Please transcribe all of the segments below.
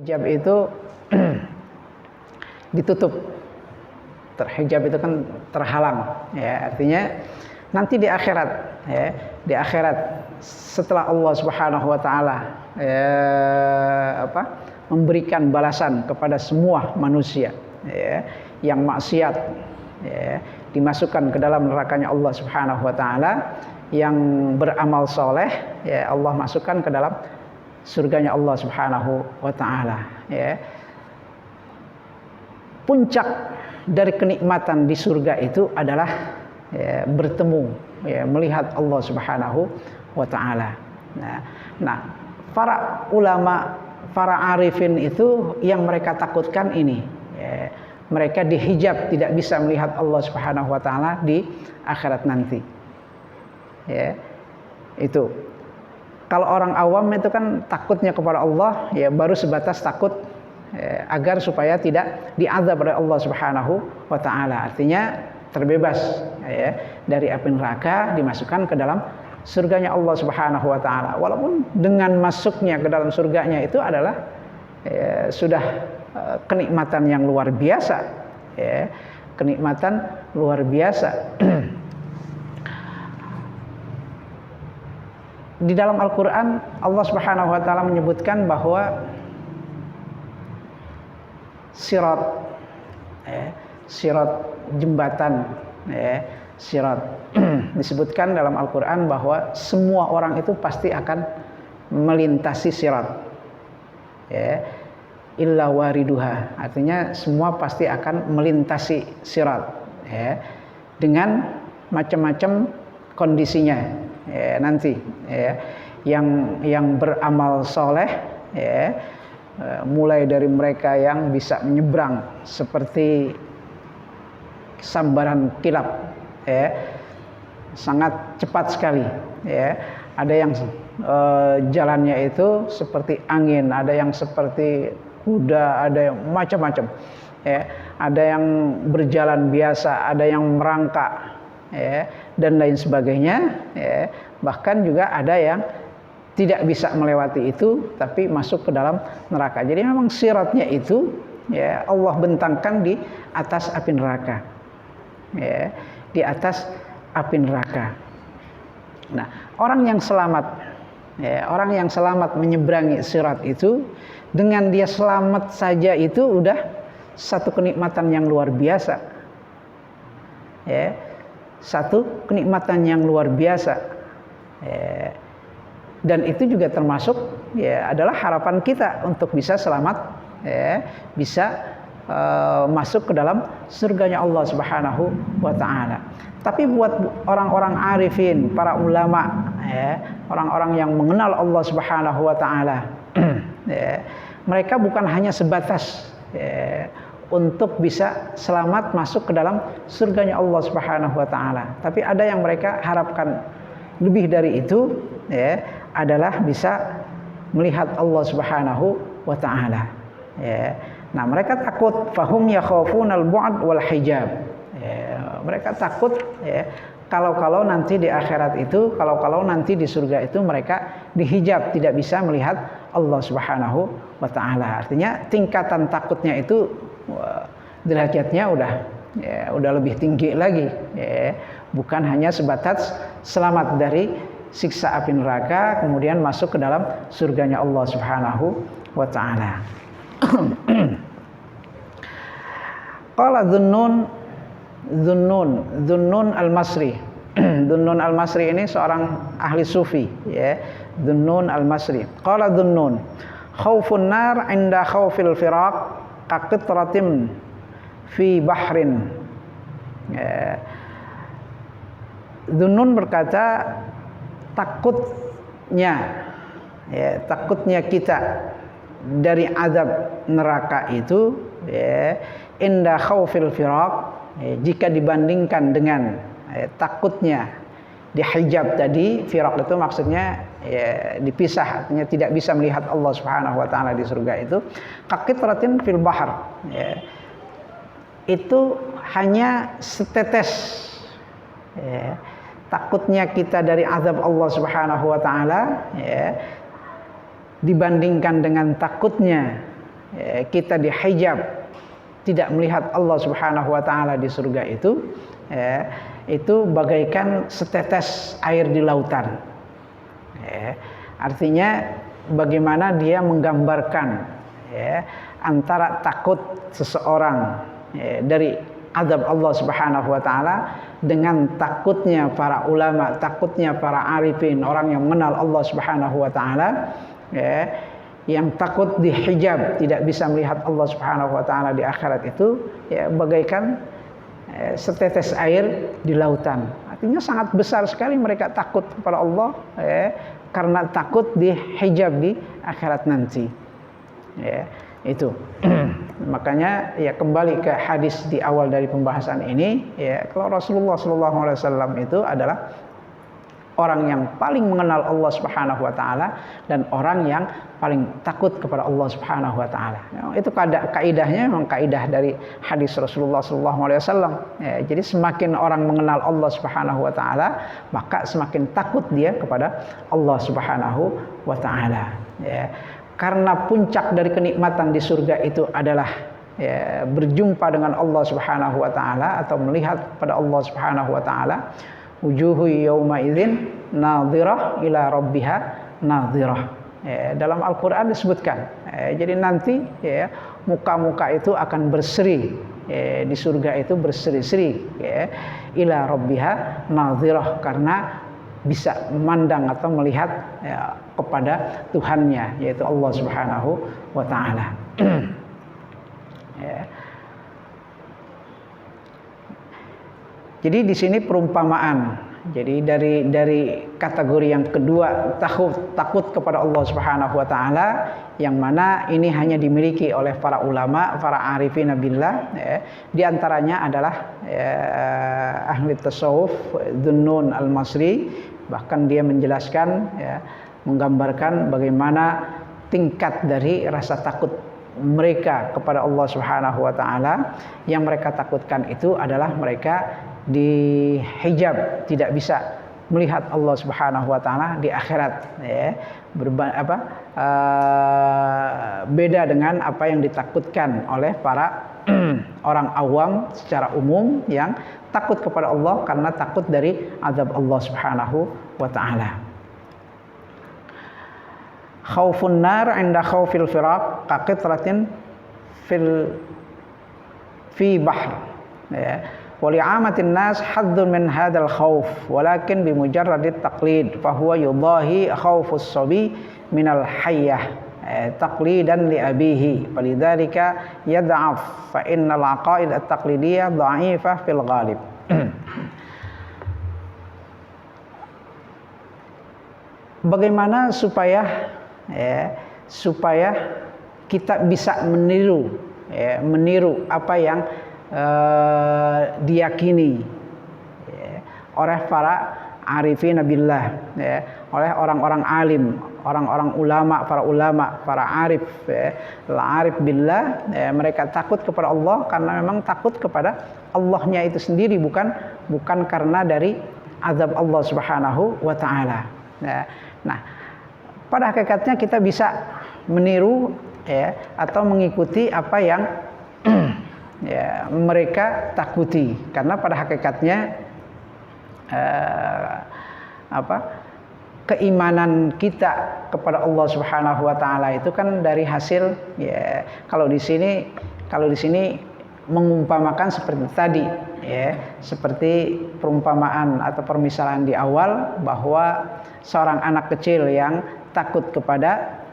Hijab itu ditutup. Terhijab itu kan terhalang, ya, artinya nanti di akhirat, ya, di akhirat setelah Allah Subhanahu wa taala memberikan balasan kepada semua manusia, ya, yang maksiat, ya, dimasukkan ke dalam nerakanya Allah Subhanahu wa taala, yang beramal soleh, ya, Allah masukkan ke dalam surganya Allah Subhanahu wa taala, ya. Puncak dari kenikmatan di surga itu adalah, ya, bertemu, ya, melihat Allah Subhanahu wa taala. Nah, para ulama, para arifin itu yang mereka takutkan ini, ya, mereka dihijab, tidak bisa melihat Allah Subhanahu wa taala di akhirat nanti. Ya, itu. Kalau orang awam itu kan takutnya kepada Allah, ya, baru sebatas takut, ya, agar supaya tidak diazab oleh Allah Subhanahu wa taala. Artinya terbebas, ya, dari api neraka, dimasukkan ke dalam surganya Allah Subhanahu wa taala. Walaupun dengan masuknya ke dalam surganya itu adalah, ya, sudah kenikmatan yang luar biasa, ya, kenikmatan luar biasa. Di dalam Al-Quran Allah Subhanahu wa taala menyebutkan bahwa sirat, ya, sirat jembatan, ya, sirat disebutkan dalam Al-Quran bahwa semua orang itu pasti akan melintasi sirat, ya, illa wariduha, artinya semua pasti akan melintasi sirat, ya, dengan macam-macam kondisinya, ya, nanti, ya, yang beramal soleh, ya, mulai dari mereka yang bisa menyeberang seperti sambaran kilap, ya, sangat cepat sekali, ya. Ada yang jalannya itu seperti angin, ada yang seperti kuda, ada yang macam-macam, ya. Ada yang berjalan biasa, ada yang merangkak, ya, dan lain sebagainya, ya. Bahkan juga ada yang tidak bisa melewati itu tapi masuk ke dalam neraka. Jadi memang siratnya itu, ya, Allah bentangkan di atas api neraka, ya, di atas api neraka. Nah, orang yang selamat, ya, orang yang selamat menyeberangi sirat itu, dengan dia selamat saja itu udah satu kenikmatan yang luar biasa, ya, satu kenikmatan yang luar biasa, ya. Dan itu juga termasuk, ya, adalah harapan kita untuk bisa selamat, ya, bisa masuk ke dalam surganya Allah Subhanahu wa taala. Tapi buat orang-orang arifin, para ulama, ya, orang-orang yang mengenal Allah Subhanahu wa taala, ya, mereka bukan hanya sebatas, ya, untuk bisa selamat masuk ke dalam surganya Allah Subhanahu wa taala, tapi ada yang mereka harapkan lebih dari itu, ya, adalah bisa melihat Allah Subhanahu wa taala, ya. Nah, mereka takut, fahum yakhafunal bu'd wal hijab, ya, mereka takut, ya, kalau nanti di akhirat itu, kalau nanti di surga itu mereka dihijab, tidak bisa melihat Allah Subhanahu wa taala. Artinya tingkatan takutnya itu, derajatnya udah lebih tinggi lagi, ya. Bukan hanya sebatas selamat dari siksa api neraka kemudian masuk ke dalam surganya Allah Subhanahu wa taala. Qala Dhunnun al-Masri. Dhunnun al-Masri ini seorang ahli sufi, ya, Dhunnun al-Masri. Qala Dhunnun, khaufun nar 'inda khaufil firaq kaqitratin fi bahrin. Ya. Dhunnun berkata, takutnya kita dari azab neraka itu, ya, inda khaufil firaq, ya, jika dibandingkan dengan, ya, takutnya dihijab tadi. Firaq itu maksudnya, ya, dipisah, artinya tidak bisa melihat Allah Subhanahu wa taala di surga itu. Kaqitratin fil bahr, ya, itu hanya setetes, ya. Takutnya kita dari azab Allah Subhanahu wa taala, ya, dibandingkan dengan takutnya, kita dihijab, tidak melihat Allah Subhanahu wa taala di surga itu bagaikan setetes air di lautan. Artinya bagaimana dia menggambarkan antara takut seseorang dari azab Allah Subhanahu wa taala dengan takutnya para ulama, takutnya para arifin, orang yang mengenal Allah Subhanahu wa taala, yang takut dihijab, tidak bisa melihat Allah Subhanahu wa taala di akhirat itu bagaikan setetes air di lautan. Artinya sangat besar sekali mereka takut kepada Allah karena takut dihijab di akhirat nanti. Itu. Makanya kembali ke hadis di awal dari pembahasan ini, kalau Rasulullah SAW itu adalah orang yang paling mengenal Allah Subhanahu wa taala dan orang yang paling takut kepada Allah Subhanahu wa taala. Itu kaidahnya memang kaidah dari hadis Rasulullah SAW. Jadi semakin orang mengenal Allah Subhanahu wa taala, maka semakin takut dia kepada Allah Subhanahu wa taala. Karena puncak dari kenikmatan di surga itu adalah berjumpa dengan Allah Subhanahu wa taala atau melihat pada Allah Subhanahu wa taala. Wujuhu yawma idzin nadhirah ila rabbiha nadhirah. Dalam Al-Qur'an disebutkan. Jadi nanti muka-muka itu akan berseri, di surga itu berseri-seri, ila rabbiha nadhirah, karena bisa memandang atau melihat kepada Tuhannya, yaitu Allah Subhanahu wa taala. Jadi di sini perumpamaan. Jadi dari kategori yang kedua, takut kepada Allah Subhanahu wa taala, yang mana ini hanya dimiliki oleh para ulama, para arifin billah. Di antaranya adalah ahli tasawuf Dhunnun al-Masri. Bahkan dia menjelaskan, menggambarkan bagaimana tingkat dari rasa takut mereka kepada Allah Subhanahu wa taala. Yang mereka takutkan itu adalah mereka dihijab, tidak bisa melihat Allah Subhanahu wa taala di akhirat, beda dengan apa yang ditakutkan oleh para orang awam secara umum yang takut kepada Allah karena takut dari azab Allah Subhanahu wa taala. Khaufun nar 'inda khaufil firaq ka qitratin fi bahr. Wa li'amatin nas haddun min hadzal khauf walakin bi mujarradit taqlid fa huwa yudahi khaufus sabi minal hayyah taqlidan li abihi walidzalika yad'af fa innal aqaid at-taqlidiyah dha'ifah fil ghalib. Bagaimana supaya kita bisa meniru apa yang diyakini oleh para arifin billah, oleh orang-orang alim, orang-orang ulama, para arif, arif billah. Mereka takut kepada Allah karena memang takut kepada Allahnya itu sendiri, bukan karena dari azab Allah Subhanahu wa taala. Nah, pada hakikatnya kita bisa meniru atau mengikuti apa yang mereka takuti, karena pada hakikatnya keimanan kita kepada Allah Subhanahu wa taala itu kan dari hasil, kalau di sini mengumpamakan seperti tadi, seperti perumpamaan atau permisalan di awal, bahwa seorang anak kecil yang takut kepada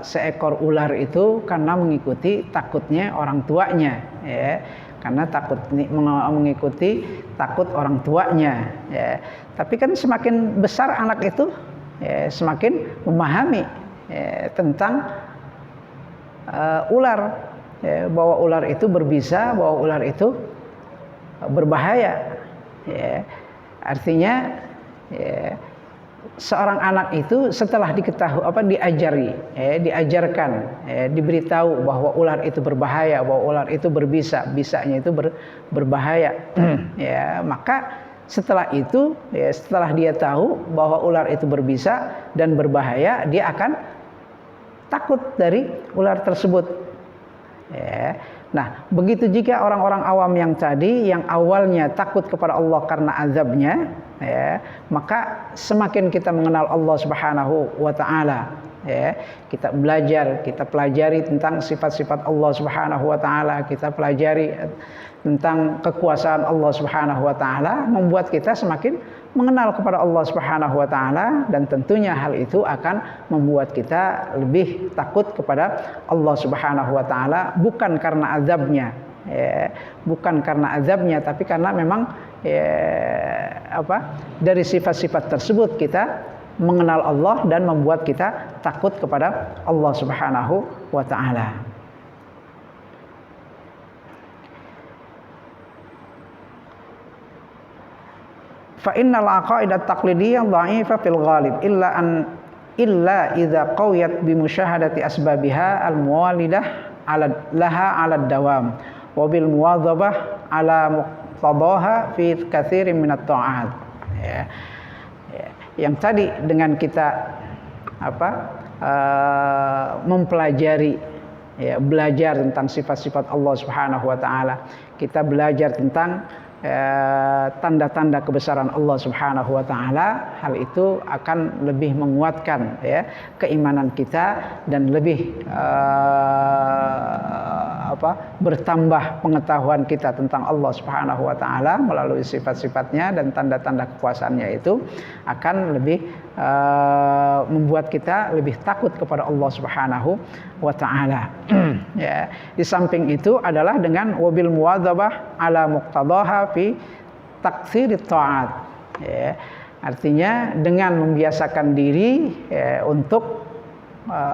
seekor ular itu karena mengikuti takutnya orang tuanya, karena mengikuti takut orang tuanya. Tapi kan semakin besar anak itu, semakin memahami tentang ular, bahwa ular itu berbisa, bahwa ular itu berbahaya. Artinya seorang anak itu setelah diajarkan, diberitahu bahwa ular itu berbahaya, bahwa ular itu berbisa, bisanya itu berbahaya, maka setelah itu, setelah dia tahu bahwa ular itu berbisa dan berbahaya, dia akan takut dari ular tersebut. Ya. Nah, begitu jika orang-orang awam yang tadi, yang awalnya takut kepada Allah karena azabnya, ya, maka semakin kita mengenal Allah Subhanahu wa Ta'ala, ya, kita belajar, kita pelajari tentang sifat-sifat Allah Subhanahu wa Ta'ala, kita pelajari tentang kekuasaan Allah Subhanahu wa Ta'ala, membuat kita semakin mengenal kepada Allah Subhanahu wa Ta'ala, dan tentunya hal itu akan membuat kita lebih takut kepada Allah Subhanahu wa Ta'ala, bukan karena azabnya, ya, bukan karena azabnya, tapi karena memang dari sifat-sifat tersebut kita mengenal Allah dan membuat kita takut kepada Allah Subhanahu wa Ta'ala. Fa innal aqaidat taqlidiyyah dha'ifa fil ghalib illa idza qawiyat bi musyahadati asbabiha al muwalidah ala dawam wa bil muwadhabah ala muqtadaha fi katsirin min at-ta'at. Ya. Yang tadi dengan kita mempelajari, ya, belajar tentang sifat-sifat Allah Subhanahu wa Ta'ala, kita belajar tentang tanda-tanda kebesaran Allah Subhanahu wa Ta'ala, hal itu akan lebih menguatkan, ya, keimanan kita dan lebih bertambah pengetahuan kita tentang Allah Subhanahu wa Ta'ala melalui sifat-sifatnya dan tanda-tanda kekuasaannya, itu akan lebih membuat kita lebih takut kepada Allah Subhanahu wa Ta'ala. Ya, di samping itu adalah dengan wabil muwadzabah ala muqtadaha fi taktsirit ta'at. Ya, artinya dengan membiasakan diri, ya, untuk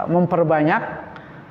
memperbanyak